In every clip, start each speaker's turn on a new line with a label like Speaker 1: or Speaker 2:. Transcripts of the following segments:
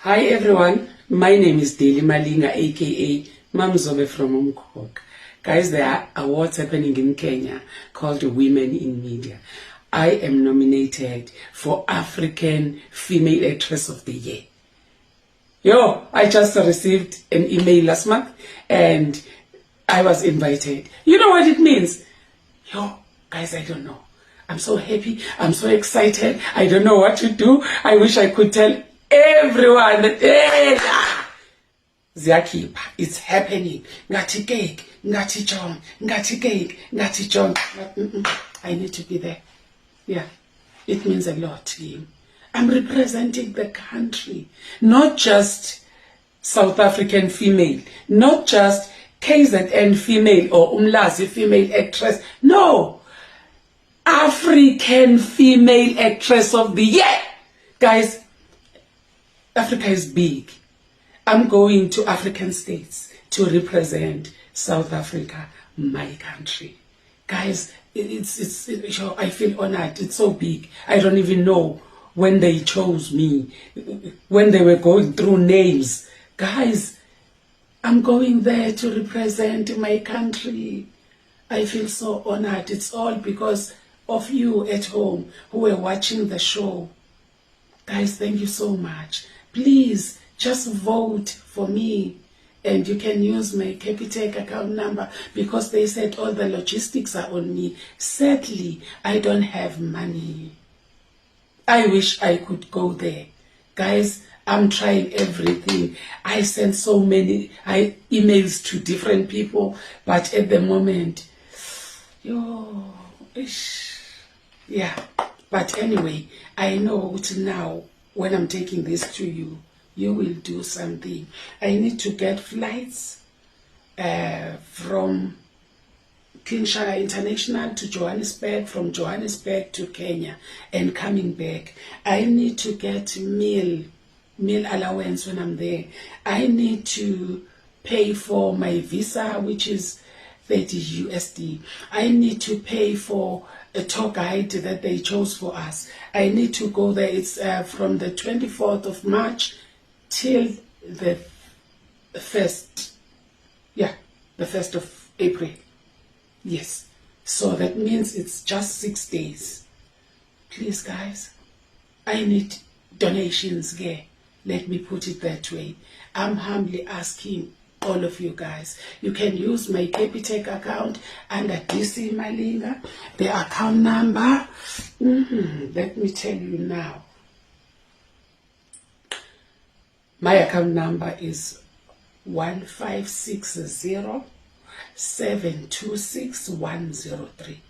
Speaker 1: Hi everyone, my name is Deli Malinga aka Mamzobe from Umkhokha. Guys, there are awards happening in Kenya called Women in Media. I am nominated for African Female Actress of the Year. I just received an email last month and I was invited. You know what it means? Guys, I don't know. I'm so happy. I'm so excited. I don't know what to do. I wish I could tell everyone that Ziyakhipha, it's happening. Ngathi cake, ngathi John, ngathi cake, ngathi John. I need to be there. Yeah, it means a lot to him. I'm representing the country, not just South African female, not just KZN female or Umlazi female actress. No, African Female Actress of the Year. Guys, Africa is big. I'm going to African states to represent South Africa, my country. Guys, I feel honored. It's so big. I don't even know when they chose me, when they were going through names. Guys, I'm going there to represent my country. I feel so honored. It's all because of you at home who are watching the show. Guys, thank you so much. Please just vote for me, and you can use my Capitec account number because they said all the logistics are on me. Sadly, I don't have money. I wish I could go there. Guys, I'm trying everything. I sent so many emails to different people, but at the moment, yeah. But anyway, I know now when I'm taking this to you, you will do something. I need to get flights from Kinshasa International to Johannesburg, from Johannesburg to Kenya, and coming back. I need to get meal allowance when I'm there. I need to pay for my visa, which is 30 USD. I need to pay for a tour guide that they chose for us. I need to go there. It's from the 24th of March till the 1st. Yeah, the 1st of April. Yes. So that means it's just 6 days. Please, guys, I need donations here. Let me put it that way. I'm humbly asking all of you guys. You can use my Capitec account under DC Malinga. The account number, let me tell you now. My account number is 1560 726 103.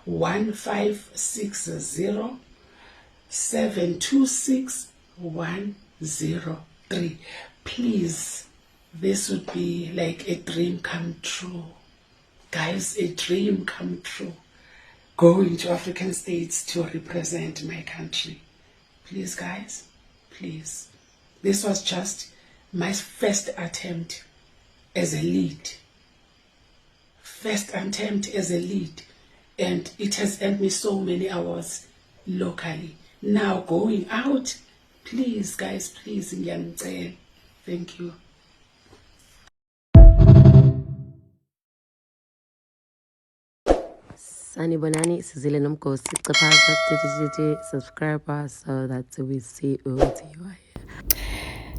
Speaker 1: 1560 726 103. Please, this would be like a dream come true. Guys, a dream come true. Going to African states to represent my country. Please, guys, please. This was just my first attempt as a lead. First attempt as a lead. And it has earned me so many awards locally. Now going out, please, guys, please, thank you.
Speaker 2: Sanibonani sizile nomgosi cephaza subscriber so that we see what you are here.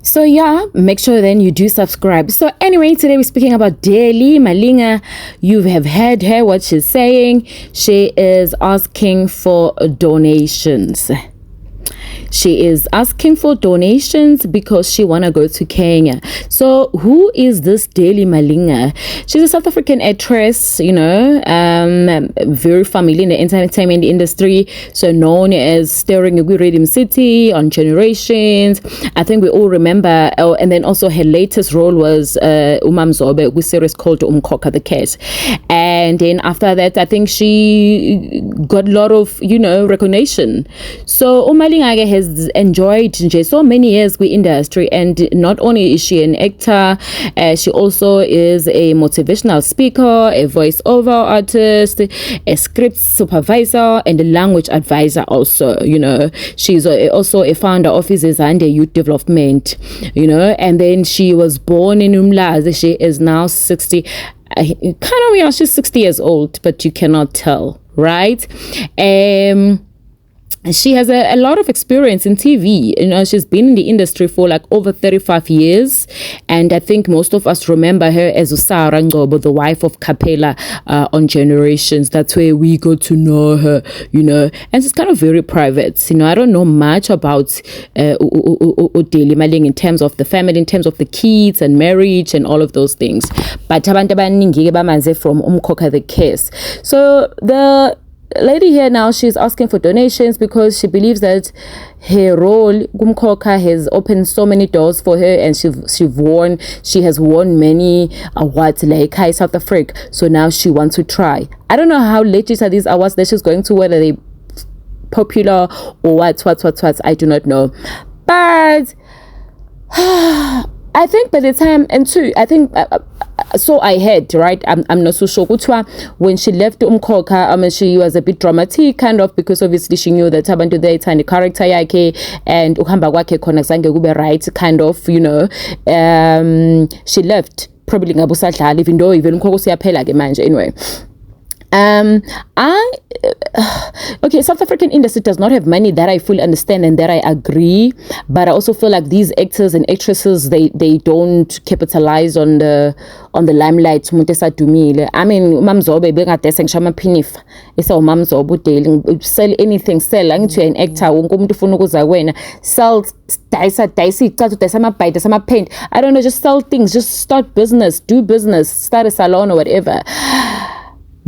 Speaker 3: So yeah, make sure then you do subscribe. So anyway, today we're speaking about Deli Malinga. You have heard her, what she's saying. She is asking for donations. She is asking for donations because she want to go to Kenya. So who is this Deli Malinga? She's a South African actress, very familiar in the entertainment industry. So known as starring in Rhythm City, on Generations. I think we all remember. And then also her latest role was Mamzobe with series called Umkhokha the Cat. And then after that, I think she got a lot of, recognition. So Malinga has enjoyed so many years with industry, and not only is she an actor, she also is a motivational speaker, a voiceover artist, a script supervisor, and a language advisor also. She's also a founder of Izizande Youth Development, and then she was born in Umlazi. She is now 60. She's 60 years old, but you cannot tell, right? She has a lot of experience in TV. She's been in the industry for like over 35 years. And I think most of us remember her as Usara Ngobo, the wife of Capella on Generations. That's where we got to know her, And she's kind of very private. I don't know much about Deli Maling in terms of the family, in terms of the kids and marriage and all of those things. But abantu abaningi bamanze from Umkhokha the case. So the lady here now, she's asking for donations because she believes that her role Kumkhokha has opened so many doors for her, and she has won many awards like High South Africa. So now she wants to try. I don't know how legit are these awards that she's going to, whether they popular or what I do not know, but I think by the time, and two, I think so I heard, right? I'm not so sure. When she left Umkhokha, she was a bit dramatic, kind of, because obviously she knew that abantu there tiny character yake and uhamba kwakhe khona zange kube right, kind of, she left probably ngabusadlala, even though even Umkhokha usiyaphela ke manje anyway. Okay, South African industry does not have money, that I fully understand and that I agree, but I also feel like these actors and actresses, they don't capitalize on the limelight. I mean, Mamzobe bengadesa ngishama phinifa isa uMamzobe daily sell anything, sell angithi an actor wonke umuntu ufuna ukuza kuwena, sell dayisa icathu, dayisa amabhayi, dayisa ama-paint, I don't know, just sell things, just start business, do business, start a salon or whatever.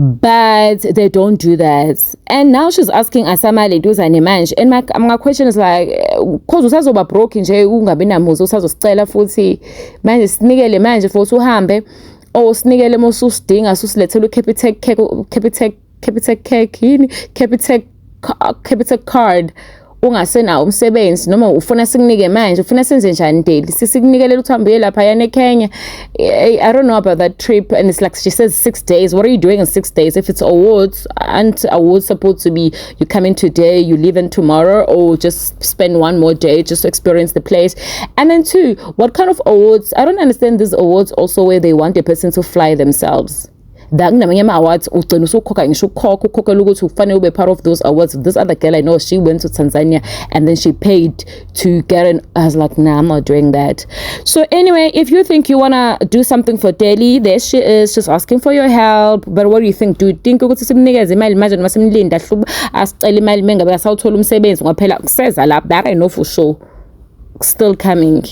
Speaker 3: But they don't do that. And now she's asking Asama Leduzane manje. And my question is like, cause usazoba broke nje ungabi namuzi, usazosicela futhi manje sinikele manje futhi uhambe, or sinikele mose usidinga susilethele Capitec card ungasenawo umsebenzi, noma ufuna sikunike manje, ufuna senze njani daily, sisikunikele uthambiye lapha yana eKenya. I don't know about that trip, and it's like she says 6 days. What are you doing in 6 days? If it's awards, aren't awards supposed to be you come in today, you leave in tomorrow, or just spend one more day just to experience the place? And then two, what kind of awards? I don't understand these awards also where they want a person to fly themselves. Awards ukhokha ukuthi ufanele ube part of those awards. This other girl I know, she went to Tanzania and then she paid to get in. I was like, nah, I'm not doing that. So anyway, if you think you wanna do something for Delhi, there she is, just asking for your help. But what do you think? Do you think ukuthi simnikeze imali manje noma simlinda asicela imali mengabe asawuthola umsebenzi ngaphela kuseza lapha? That I know for sure. Still coming.